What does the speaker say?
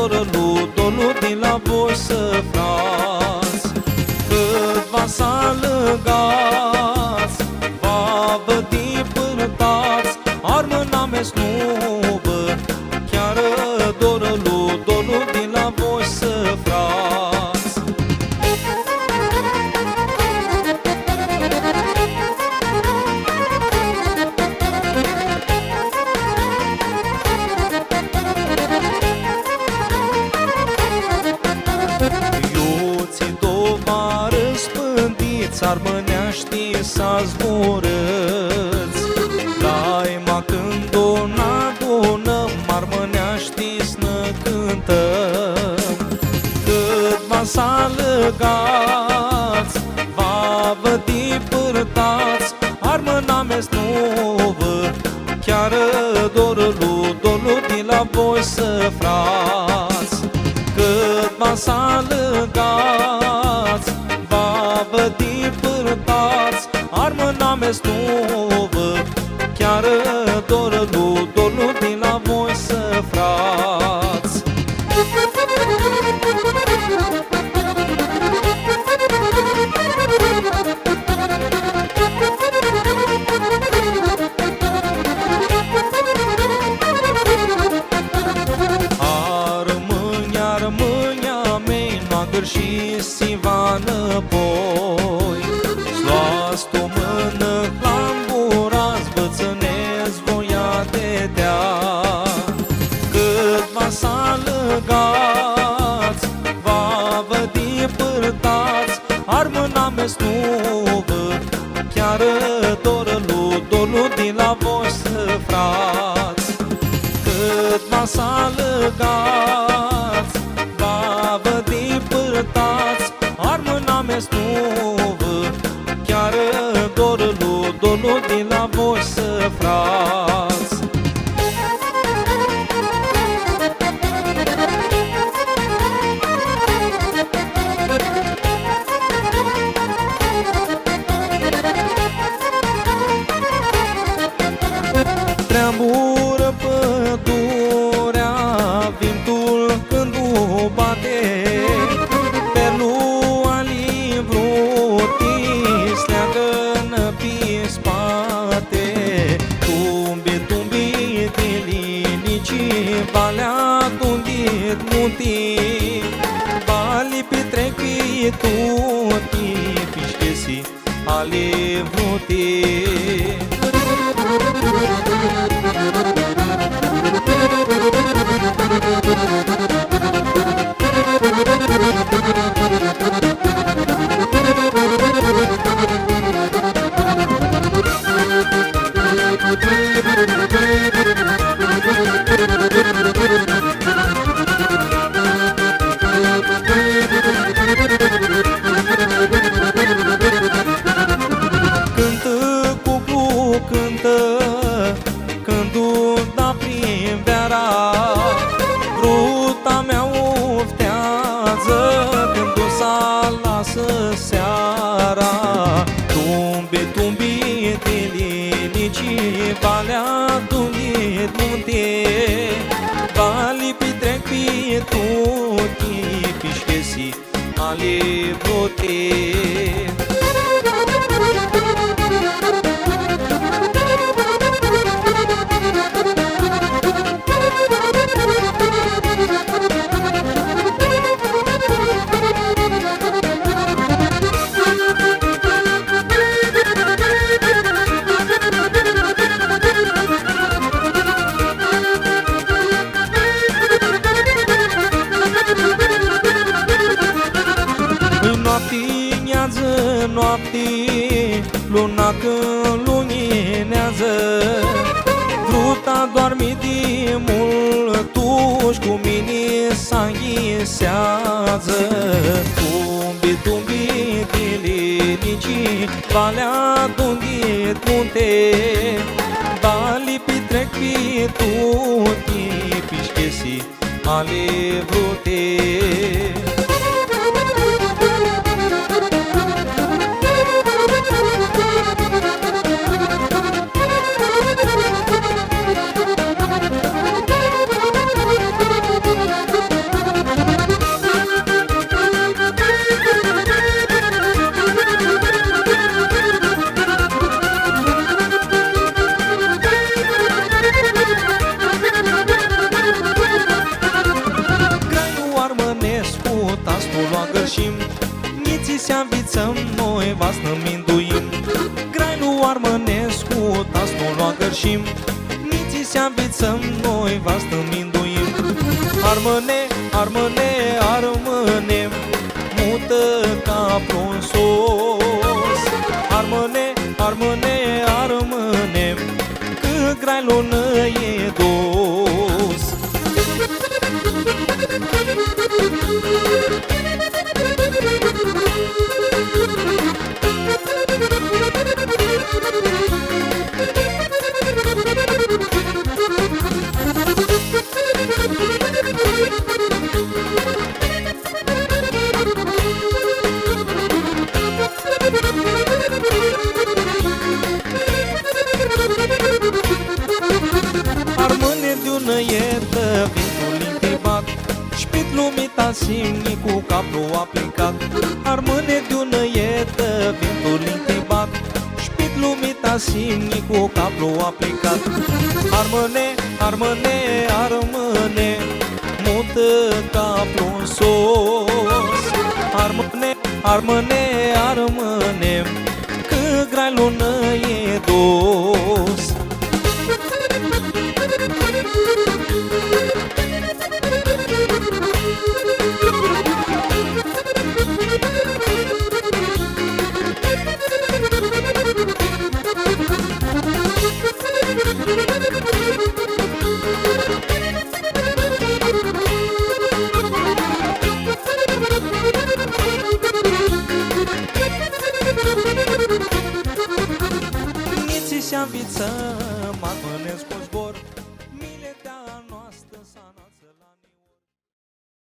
dorul din la voi să frați. Cât va să alăgați, va vădi părtați, armâna mes nu văd, chiar dorul din la voi să frați. Iuții dova răspândiți, armâneaștii s-a zborâți. Laima când o n-adunăm, armâneaștii snă cântăm. Cât va să alăgați, va vădi părtați, armâna mes nu văd, chiar dorul din la voi să frați. Cât va să alăgați, va vădi părtați, armâna mes nu văd, chiar dorul din la voi să frați. Armânia mei, noagăr și siva înapoi. Luați o mână, clamburați, bățânezi voia de dea. Cât va să alăgați, va vădi părtați, armâna mes nu văd, chiar dorul din la voi să frați. Cât va să alăgați, va vădi părtați, armâna mes nu văd, chiar dorul din la voi să frați. Treamură pădurea, vântul când o bate, perlua livrutii sleagă-n pe spate. Tumbi de linici, valea tundit muntii, vali petrec pe tutii, pișchesi ale vrutii. Cântă cuclu, cântă, când da primăvara, ruta mea oftează, când o să lasă seara. Tumbi de linici, valea tundit munte, vali petrec pe tutii, pișchesi ale votei. Noapte, luna când luminează, fruta doarme de mult, tu-și cu mine s-anghisează. Tumbi de linici, valea tundit munte, vali petrec pe tutii, pișchesi ale vrutei. tastul lua gărșim, niții se învițăm, noi vas năminduim. Graiul Armănescu, tastul lua gărșim, niții se învițăm, noi vas năminduim. Armâne, armâne, armâne, mută caprul sos. Armâne, armâne, armâne, că grailul nu e dos. Armâne de-una ietă, vintul intibat, șpit lumita simni cu capul aplicat. Armâne de-una ietă, vintul intibat, șpit lumita simni cu capul aplicat. Armâne, armâne, armâne, mută capul sos. Armâne, armâne, armâne, că grailul nu e dos.